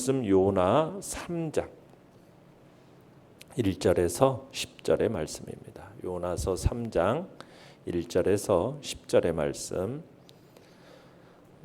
말씀 요나 3장 1절에서 10절의 말씀입니다. 요나서 3장 1절에서 10절의 말씀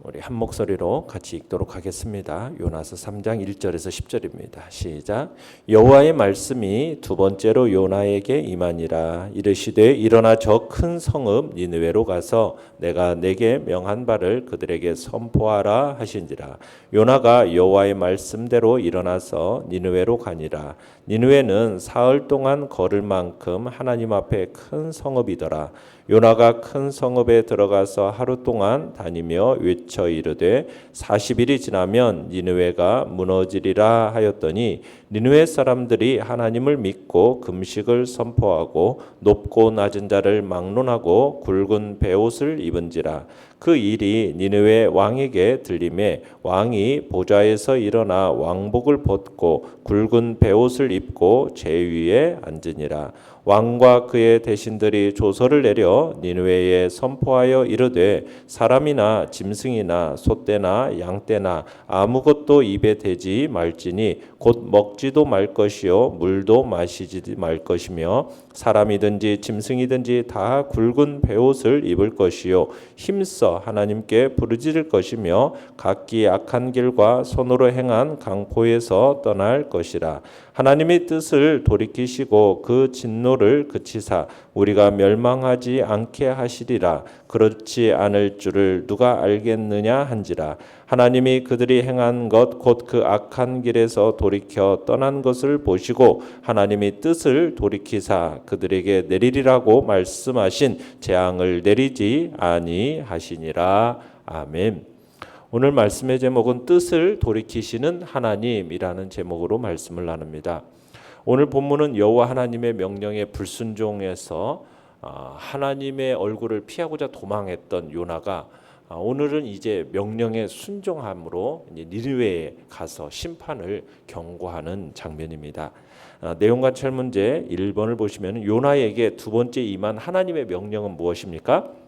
우리 한 목소리로 같이 읽도록 하겠습니다. 요나서 3장 1절에서 10절입니다. 시작. 여호와의 말씀이 두 번째로 요나에게 임하니라. 이르시되 일어나 저 큰 성읍 니느웨로 가서 내가 내게 명한 바를 그들에게 선포하라 하신지라. 요나가 여호와의 말씀대로 일어나서 니느웨로 가니라. 니느웨는 사흘 동안 걸을 만큼 하나님 앞에 큰 성읍이더라. 요나가 큰 성읍에 들어가서 하루 동안 다니며 외쳐 이르되 40일이 지나면 니느웨가 무너지리라 하였더니 니느웨 사람들이 하나님을 믿고 금식을 선포하고 높고 낮은 자를 막론하고 굵은 베옷을 입은지라. 그 일이 니느웨 왕에게 들림에 왕이 보좌에서 일어나 왕복을 벗고 굵은 베옷을 입고 제위에 앉으니라. 왕과 그의 대신들이 조서를 내려 니느웨에 선포하여 이르되 사람이나 짐승이나 소떼나 양떼나 아무것도 입에 대지 말지니 곧 먹지도 말 것이요 물도 마시지 말 것이며 사람이든지 짐승이든지 다 굵은 베옷을 입을 것이요 힘써 하나님께 부르짖을 것이며 각기 악한 길과 손으로 행한 강포에서 떠날 것이라. 하나님의 뜻을 돌이키시고 그 진노를 그치사 우리가 멸망하지 않게 하시리라. 그렇지 않을 줄을 누가 알겠느냐 한지라. 하나님이 그들이 행한 것 곧 그 악한 길에서 돌이켜 떠난 것을 보시고 하나님이 뜻을 돌이키사 그들에게 내리리라고 말씀하신 재앙을 내리지 아니하시니라. 아멘. 오늘 말씀의 제목은 뜻을 돌이키시는 하나님이라는 제목으로 말씀을 나눕니다. 오늘 본문은 여호와 하나님의 명령에 불순종해서 하나님의 얼굴을 피하고자 도망했던 요나가 오늘은 이제 명령에 순종함으로 니느웨에 가서 심판을 경고하는 장면입니다. 내용과 철문제 1번을 보시면 요나에게 두 번째 임한 하나님의 명령은 무엇입니까?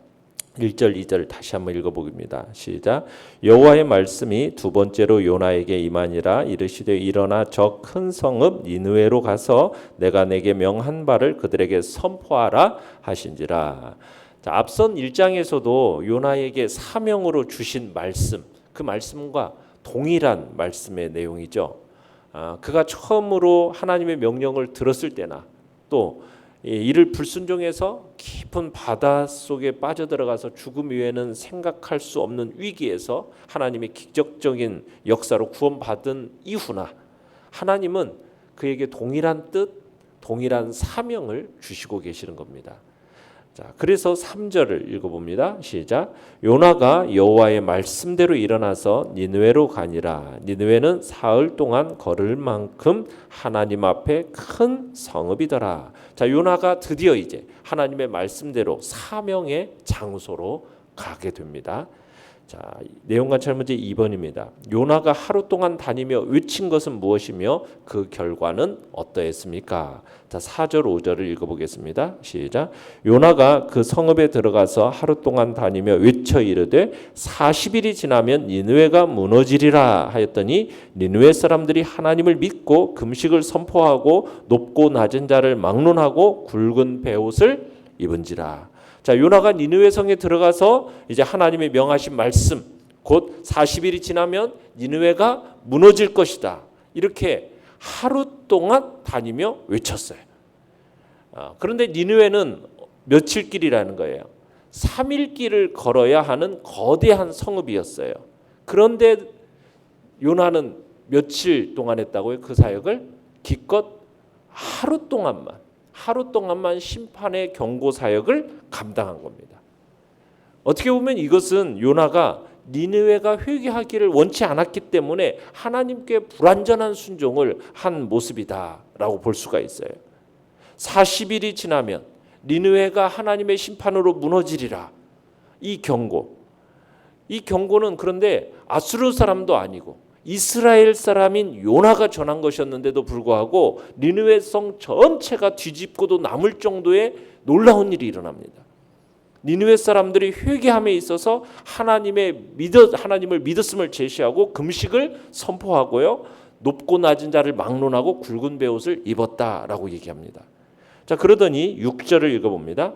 1절 2절 다시 한번 읽어보겠습니다. 시작. 여호와의 말씀이 두 번째로 요나에게 임하니라. 이르시되 일어나 저 큰 성읍 니느웨로 가서 내가 내게 명한 바를 그들에게 선포하라 하신지라. 자, 앞선 1장에서도 요나에게 사명으로 주신 말씀, 그 말씀과 동일한 말씀의 내용이죠. 그가 처음으로 하나님의 명령을 들었을 때나 또 이를 불순종해서 깊은 바다 속에 빠져들어가서 죽음 위에는 생각할 수 없는 위기에서 하나님의 기적적인 역사로 구원받은 이후나 하나님은 그에게 동일한 뜻, 동일한 사명을 주시고 계시는 겁니다. 자, 그래서 3절을 읽어봅니다. 시작. 요나가 여호와의 말씀대로 일어나서 니느웨로 가니라. 니느웨는 사흘 동안 걸을 만큼 하나님 앞에 큰 성읍이더라. 자, 요나가 드디어 이제 하나님의 말씀대로 사명의 장소로 가게 됩니다. 자, 내용과 철문제 2번입니다. 요나가 하루 동안 다니며 외친 것은 무엇이며 그 결과는 어떠했습니까? 자, 4절 5절을 읽어보겠습니다. 시작. 요나가 그 성읍에 들어가서 하루 동안 다니며 외쳐 이르되 40일이 지나면 니느웨가 무너지리라 하였더니 니느웨 사람들이 하나님을 믿고 금식을 선포하고 높고 낮은 자를 막론하고 굵은 베옷을 입은지라. 자, 요나가 니느웨 성에 들어가서 이제 하나님의 명하신 말씀, 곧 40일이 지나면 니느웨가 무너질 것이다. 이렇게 하루 동안 다니며 외쳤어요. 그런데 니느웨는 며칠 길이라는 거예요. 3일 길을 걸어야 하는 거대한 성읍이었어요. 그런데 요나는 며칠 동안 했다고요? 그 사역을 기껏 하루 동안만 심판의 경고 사역을 감당한 겁니다. 어떻게 보면 이것은 요나가 니느웨가 회개하기를 원치 않았기 때문에 하나님께 불완전한 순종을 한 모습이다라고 볼 수가 있어요. 40일이 지나면 니느웨가 하나님의 심판으로 무너지리라. 이 경고는 그런데 아수르 사람도 아니고 이스라엘 사람인 요나가 전한 것이었는데도 불구하고 니느웨 성 전체가 뒤집고도 남을 정도의 놀라운 일이 일어납니다. 니느웨 사람들이 회개함에 있어서 하나님을 믿었음을 제시하고 금식을 선포하고요. 높고 낮은 자를 막론하고 굵은 베옷을 입었다라고 얘기합니다. 자, 그러더니 6절을 읽어봅니다.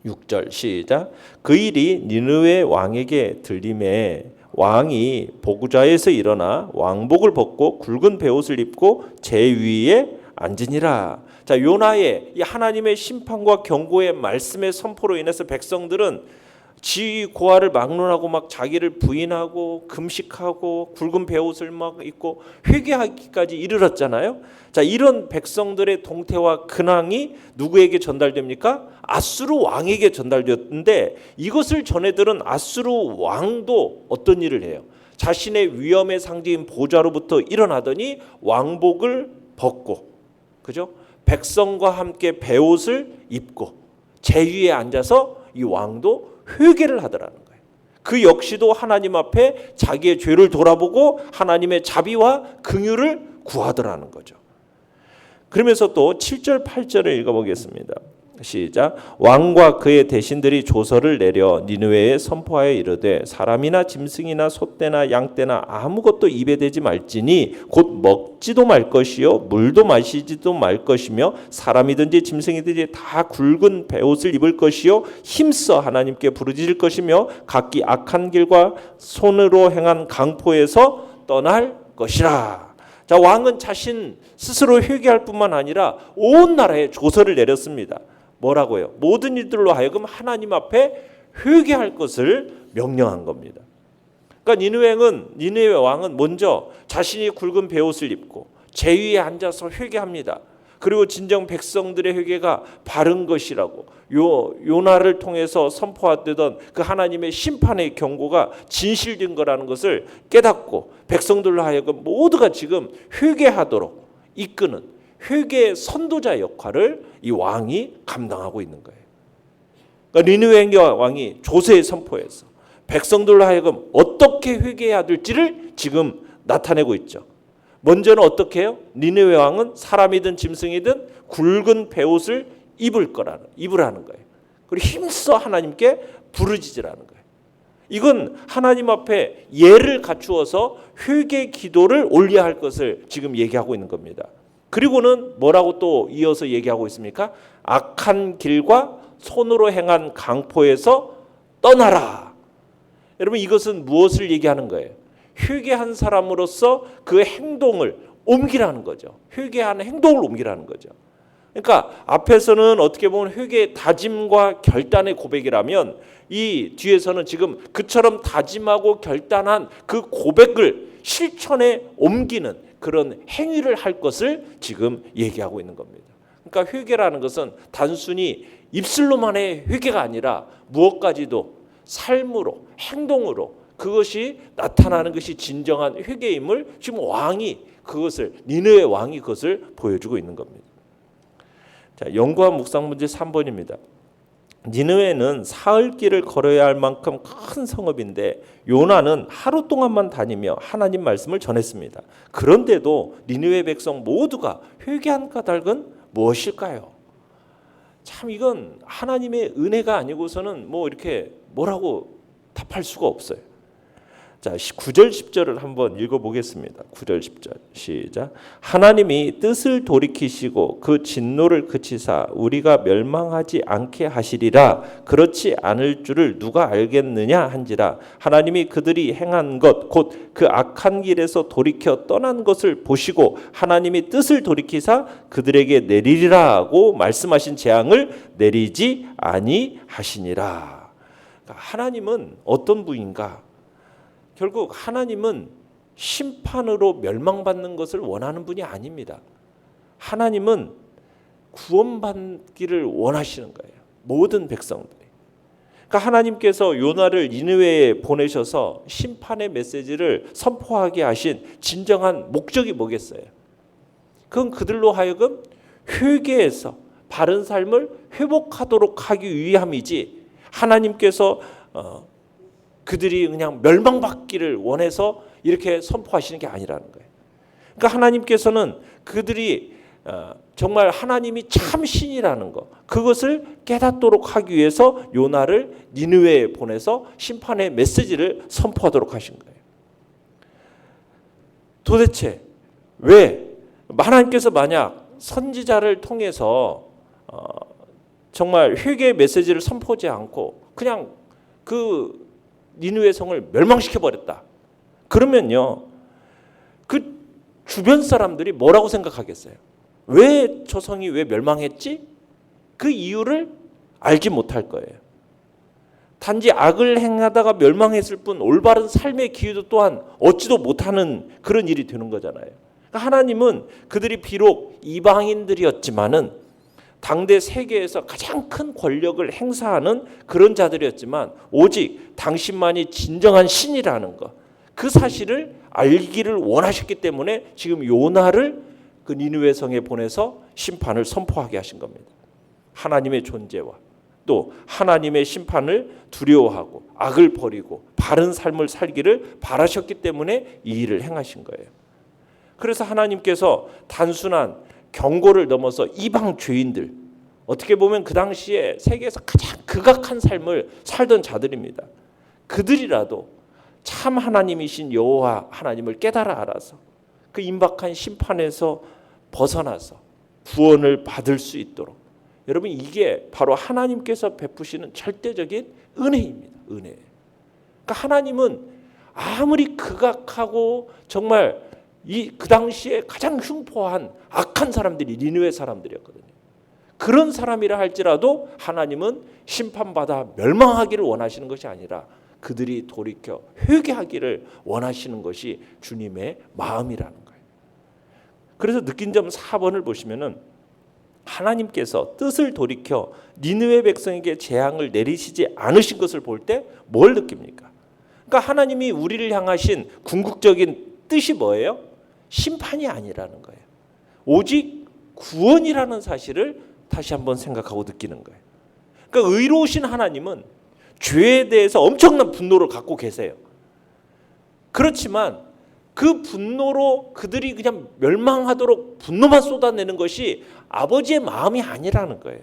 6절 시작. 그 일이 니느웨 왕에게 들림에 왕이 보구자에서 일어나 왕복을 벗고 굵은 베옷을 입고 제 위에 앉으니라. 자, 요나의 이 하나님의 심판과 경고의 말씀의 선포로 인해서 백성들은 지위 고하를 막론하고 막 자기를 부인하고 금식하고 굵은 베옷을 막 입고 회개하기까지 이르렀잖아요. 자, 이런 백성들의 동태와 근황이 누구에게 전달됩니까? 아수르 왕에게 전달되었는데, 이것을 전해들은 아수르 왕도 어떤 일을 해요? 자신의 위엄의 상징인 보좌로부터 일어나더니 왕복을 벗고, 그죠? 백성과 함께 베옷을 입고 제위에 앉아서 이 왕도 회개를 하더라는 거예요. 그 역시도 하나님 앞에 자기의 죄를 돌아보고 하나님의 자비와 긍휼을 구하더라는 거죠. 그러면서 또 7절 8절을 읽어보겠습니다. 시작. 왕과 그의 대신들이 조서를 내려 니느웨에 선포하여 이르되 사람이나 짐승이나 소떼나 양떼나 아무것도 입에 대지 말지니 곧 먹지도 말 것이요 물도 마시지도 말 것이며 사람이든지 짐승이든지 다 굵은 베옷을 입을 것이요 힘써 하나님께 부르짖을 것이며 각기 악한 길과 손으로 행한 강포에서 떠날 것이라. 자, 왕은 자신 스스로 회개할 뿐만 아니라 온 나라에 조서를 내렸습니다. 뭐라고요? 모든 이들로 하여금 하나님 앞에 회개할 것을 명령한 겁니다. 그러니까 니느웨 왕은 먼저 자신이 굵은 베옷을 입고 제위에 앉아서 회개합니다. 그리고 진정 백성들의 회개가 바른 것이라고 요나를 통해서 선포하던 그 하나님의 심판의 경고가 진실된 거라는 것을 깨닫고 백성들로 하여금 모두가 지금 회개하도록 이끄는 회개의 선도자 역할을 이 왕이 감당하고 있는 거예요. 그러니까 니느웨 왕이 조서에 선포해서 백성들로 하여금 어떻게 회개해야 될지를 지금 나타내고 있죠. 먼저는 어떻게 해요? 니느웨 왕은 사람이든 짐승이든 굵은 베옷을 입으라는 거예요. 그리고 힘써 하나님께 부르짖으라는 거예요. 이건 하나님 앞에 예를 갖추어서 회개 기도를 올려야 할 것을 지금 얘기하고 있는 겁니다. 그리고는 뭐라고 또 이어서 얘기하고 있습니까? 악한 길과 손으로 행한 강포에서 떠나라. 여러분, 이것은 무엇을 얘기하는 거예요? 회개한 사람으로서 그 행동을 옮기라는 거죠. 회개하는 행동을 옮기라는 거죠. 그러니까 앞에서는 어떻게 보면 회개의 다짐과 결단의 고백이라면 이 뒤에서는 지금 그처럼 다짐하고 결단한 그 고백을 실천에 옮기는 그런 행위를 할 것을 지금 얘기하고 있는 겁니다. 그러니까 회개라는 것은 단순히 입술로만의 회개가 아니라 무엇까지도 삶으로, 행동으로 그것이 나타나는 것이 진정한 회개임을 지금 니느웨 왕이 그것을 보여주고 있는 겁니다. 자, 연구한 묵상 문제 3번입니다. 니느웨는 사흘 길을 걸어야 할 만큼 큰 성읍인데 요나는 하루 동안만 다니며 하나님 말씀을 전했습니다. 그런데도 니느웨 백성 모두가 회개한 까닭은 무엇일까요? 참 이건 하나님의 은혜가 아니고서는 이렇게 뭐라고 답할 수가 없어요. 자, 9절 10절을 한번 읽어보겠습니다. 9절 10절 시작. 하나님이 뜻을 돌이키시고 그 진노를 그치사 우리가 멸망하지 않게 하시리라. 그렇지 않을 줄을 누가 알겠느냐 한지라. 하나님이 그들이 행한 것 곧 그 악한 길에서 돌이켜 떠난 것을 보시고 하나님이 뜻을 돌이키사 그들에게 내리리라고 말씀하신 재앙을 내리지 아니하시니라. 하나님은 어떤 분인가? 결국 하나님은 심판으로 멸망받는 것을 원하는 분이 아닙니다. 하나님은 구원받기를 원하시는 거예요. 모든 백성들이. 그러니까 하나님께서 요나를 니느웨에 보내셔서 심판의 메시지를 선포하게 하신 진정한 목적이 뭐겠어요? 그건 그들로 하여금 회개해서 바른 삶을 회복하도록 하기 위함이지 하나님께서 그들이 그냥 멸망받기를 원해서 이렇게 선포하시는 게 아니라는 거예요. 그러니까 하나님께서는 그들이 정말 하나님이 참 신이라는 것, 그것을 깨닫도록 하기 위해서 요나를 니느웨에 보내서 심판의 메시지를 선포하도록 하신 거예요. 도대체 왜? 하나님께서 만약 선지자를 통해서 정말 회개의 메시지를 선포하지 않고 그냥 그 니느웨 성을 멸망시켜 버렸다. 그러면요, 그 주변 사람들이 뭐라고 생각하겠어요? 왜 저 성이 왜 멸망했지? 그 이유를 알지 못할 거예요. 단지 악을 행하다가 멸망했을 뿐 올바른 삶의 기회도 또한 얻지도 못하는 그런 일이 되는 거잖아요. 그러니까 하나님은 그들이 비록 이방인들이었지만은 당대 세계에서 가장 큰 권력을 행사하는 그런 자들이었지만 오직 당신만이 진정한 신이라는 것, 그 사실을 알기를 원하셨기 때문에 지금 요나를 그 니느웨 성에 보내서 심판을 선포하게 하신 겁니다. 하나님의 존재와 또 하나님의 심판을 두려워하고 악을 버리고 바른 삶을 살기를 바라셨기 때문에 이 일을 행하신 거예요. 그래서 하나님께서 단순한 경고를 넘어서 이방 죄인들, 어떻게 보면 그 당시에 세계에서 가장 극악한 삶을 살던 자들입니다. 그들이라도 참 하나님이신 여호와 하나님을 깨달아 알아서 그 임박한 심판에서 벗어나서 구원을 받을 수 있도록, 여러분 이게 바로 하나님께서 베푸시는 절대적인 은혜입니다. 은혜. 그러니까 하나님은 아무리 극악하고 정말 그 당시에 가장 흉포한 악한 사람들이 니느웨 사람들이었거든요. 그런 사람이라 할지라도 하나님은 심판받아 멸망하기를 원하시는 것이 아니라 그들이 돌이켜 회개하기를 원하시는 것이 주님의 마음이라는 거예요. 그래서 느낀 점 4번을 보시면은 하나님께서 뜻을 돌이켜 니느웨 백성에게 재앙을 내리시지 않으신 것을 볼 때 뭘 느낍니까? 그러니까 하나님이 우리를 향하신 궁극적인 뜻이 뭐예요? 심판이 아니라는 거예요. 오직 구원이라는 사실을 다시 한번 생각하고 느끼는 거예요. 그러니까 의로우신 하나님은 죄에 대해서 엄청난 분노를 갖고 계세요. 그렇지만 그 분노로 그들이 그냥 멸망하도록 분노만 쏟아내는 것이 아버지의 마음이 아니라는 거예요.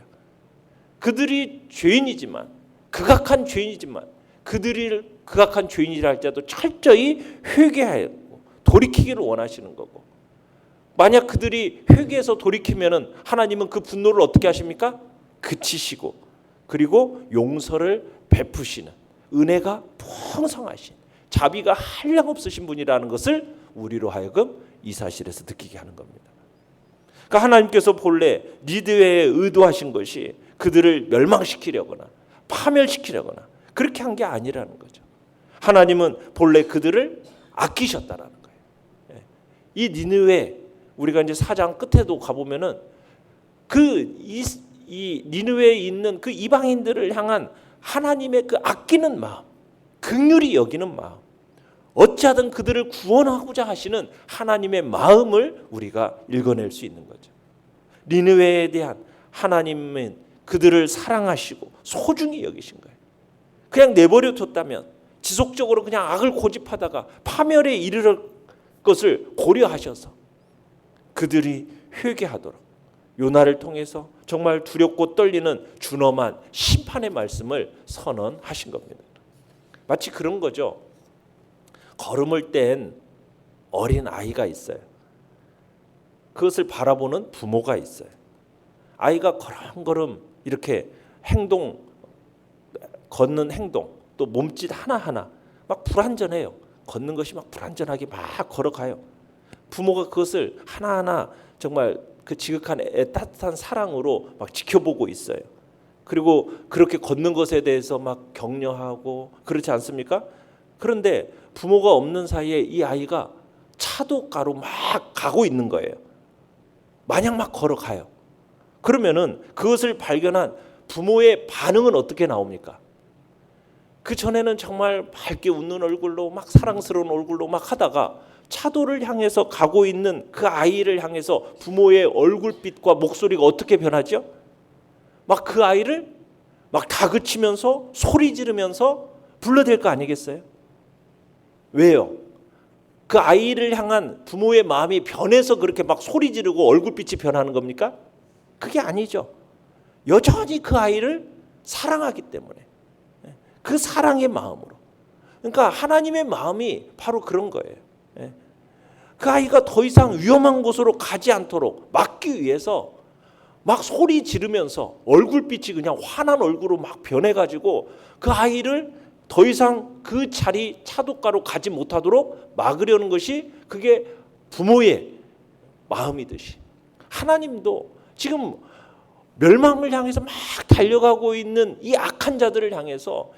그들이 죄인이지만, 극악한 죄인이지만 그들이 극악한 죄인이라 할지라도 철저히 회개하고 돌이키기를 원하시는 거고, 만약 그들이 회개해서 돌이키면은 하나님은 그 분노를 어떻게 하십니까? 그치시고 그리고 용서를 베푸시는 은혜가 풍성하신 자비가 한량없으신 분이라는 것을 우리로 하여금 이 사실에서 느끼게 하는 겁니다. 그러니까 하나님께서 본래 니느웨에 의도하신 것이 그들을 멸망시키려거나 파멸시키려거나 그렇게 한 게 아니라는 거죠. 하나님은 본래 그들을 아끼셨다라는 거예요. 이 니느웨, 우리가 이제 4장 끝에도 가보면은 이 니느웨에 있는 그 이방인들을 향한 하나님의 그 아끼는 마음, 긍휼히 여기는 마음, 어찌하든 그들을 구원하고자 하시는 하나님의 마음을 우리가 읽어낼 수 있는 거죠. 니느웨에 대한 하나님은 그들을 사랑하시고 소중히 여기신 거예요. 그냥 내버려 뒀다면 지속적으로 그냥 악을 고집하다가 파멸에 이르를 것을 고려하셔서 그들이 회개하도록 요나를 통해서 정말 두렵고 떨리는 준엄한 심판의 말씀을 선언하신 겁니다. 마치 그런 거죠. 걸음을 뗀 어린 아이가 있어요. 그것을 바라보는 부모가 있어요. 아이가 걸음걸음 이렇게 걷는 행동, 또 몸짓 하나하나 막 불안전해요. 걷는 것이 막 불안전하게 막 걸어가요. 부모가 그것을 하나하나 정말 그 지극한 따뜻한 사랑으로 막 지켜보고 있어요. 그리고 그렇게 걷는 것에 대해서 막 격려하고 그렇지 않습니까? 그런데 부모가 없는 사이에 이 아이가 차도가로 막 가고 있는 거예요. 마냥 막 걸어가요. 그러면은 그것을 발견한 부모의 반응은 어떻게 나옵니까? 그 전에는 정말 밝게 웃는 얼굴로 막 사랑스러운 얼굴로 막 하다가 차도를 향해서 가고 있는 그 아이를 향해서 부모의 얼굴빛과 목소리가 어떻게 변하죠? 막 그 아이를 막 다그치면서 소리 지르면서 불러댈 거 아니겠어요? 왜요? 그 아이를 향한 부모의 마음이 변해서 그렇게 막 소리 지르고 얼굴빛이 변하는 겁니까? 그게 아니죠. 여전히 그 아이를 사랑하기 때문에, 그 사랑의 마음으로. 그러니까 하나님의 마음이 바로 그런 거예요. 그 아이가 더 이상 위험한 곳으로 가지 않도록 막기 위해서 막 소리 지르면서 얼굴빛이 그냥 환한 얼굴로 막 변해가지고 그 아이를 더 이상 그 자리 차도가로 가지 못하도록 막으려는 것이 그게 부모의 마음이듯이 하나님도 지금 멸망을 향해서 막 달려가고 있는 이 악한 자들을 향해서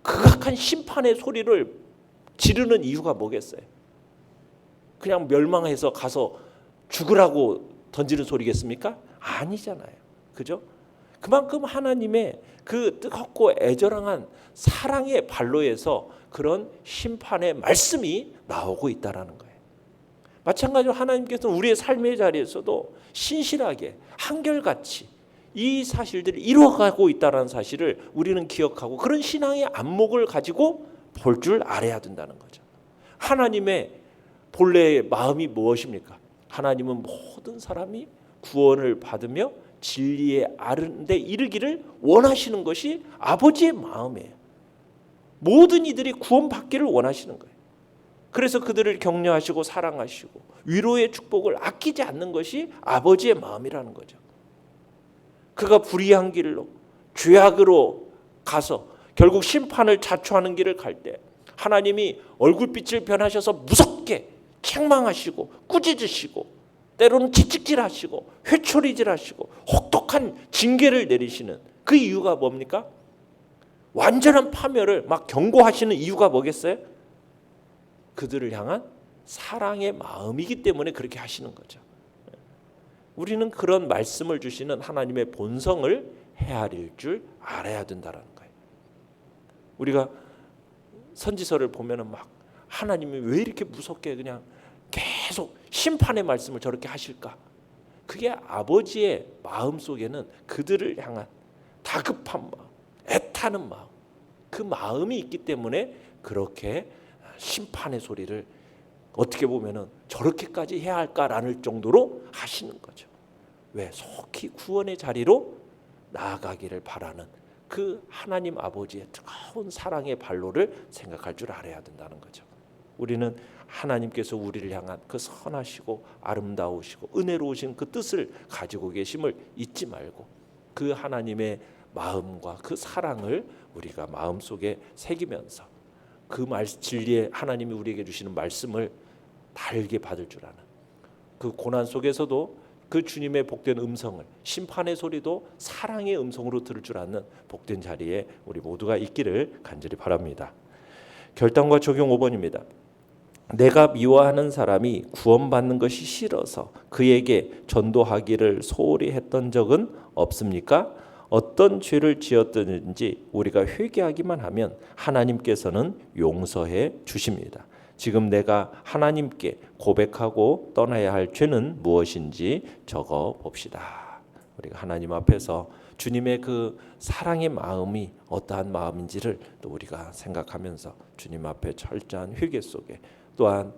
극악한 심판의 소리를 지르는 이유가 뭐겠어요? 그냥 멸망해서 가서 죽으라고 던지는 소리겠습니까? 아니잖아요. 그죠? 그만큼 하나님의 그 뜨겁고 애절한 사랑의 발로에서 그런 심판의 말씀이 나오고 있다라는 거예요. 마찬가지로 하나님께서는 우리의 삶의 자리에서도 신실하게 한결같이 이 사실들을 이루어가고 있다는 사실을 우리는 기억하고 그런 신앙의 안목을 가지고 볼 줄 알아야 된다는 거죠. 하나님의 본래의 마음이 무엇입니까? 하나님은 모든 사람이 구원을 받으며 진리에 아는 데 이르기를 원하시는 것이 아버지의 마음이에요. 모든 이들이 구원받기를 원하시는 거예요. 그래서 그들을 격려하시고 사랑하시고 위로의 축복을 아끼지 않는 것이 아버지의 마음이라는 거죠. 그가 불의한 길로 죄악으로 가서 결국 심판을 자초하는 길을 갈 때 하나님이 얼굴빛을 변하셔서 무섭게 책망하시고 꾸짖으시고 때로는 채찍질하시고 회초리질하시고 혹독한 징계를 내리시는 그 이유가 뭡니까? 완전한 파멸을 막 경고하시는 이유가 뭐겠어요? 그들을 향한 사랑의 마음이기 때문에 그렇게 하시는 거죠. 우리는 그런 말씀을 주시는 하나님의 본성을 헤아릴 줄 알아야 된다는 거예요. 우리가 선지서를 보면은 막 하나님이 왜 이렇게 무섭게 그냥 계속 심판의 말씀을 저렇게 하실까? 그게 아버지의 마음 속에는 그들을 향한 다급한 마음, 애타는 마음, 그 마음이 있기 때문에 그렇게 심판의 소리를 어떻게 보면은 저렇게까지 해야 할까라는 정도로 하시는 거죠. 왜? 속히 구원의 자리로 나아가기를 바라는 그 하나님 아버지의 뜨거운 사랑의 발로를 생각할 줄 알아야 된다는 거죠. 우리는 하나님께서 우리를 향한 그 선하시고 아름다우시고 은혜로우신 그 뜻을 가지고 계심을 잊지 말고 그 하나님의 마음과 그 사랑을 우리가 마음속에 새기면서 그 진리의 하나님이 우리에게 주시는 말씀을 달게 받을 줄 아는 그 고난 속에서도 그 주님의 복된 음성을 심판의 소리도 사랑의 음성으로 들을 줄 아는 복된 자리에 우리 모두가 있기를 간절히 바랍니다. 결단과 적용 5번입니다. 내가 미워하는 사람이 구원받는 것이 싫어서 그에게 전도하기를 소홀히 했던 적은 없습니까? 어떤 죄를 지었든지 우리가 회개하기만 하면 하나님께서는 용서해 주십니다. 지금 내가 하나님께 고백하고 떠나야 할 죄는 무엇인지 적어 봅시다. 우리가 하나님 앞에서 주님의 그 사랑의 마음이 어떠한 마음인지를 또 우리가 생각하면서 주님 앞에 철저한 회개 속에 또한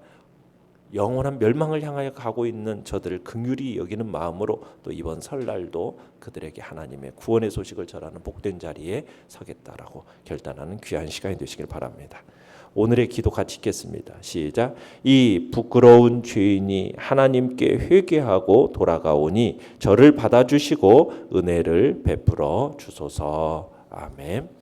영원한 멸망을 향하여 가고 있는 저들을 긍휼히 여기는 마음으로 또 이번 설날도 그들에게 하나님의 구원의 소식을 전하는 복된 자리에 서겠다라고 결단하는 귀한 시간이 되시길 바랍니다. 오늘의 기도 같이 읽겠습니다. 시작. 이 부끄러운 죄인이 하나님께 회개하고 돌아가오니 저를 받아주시고 은혜를 베풀어 주소서. 아멘.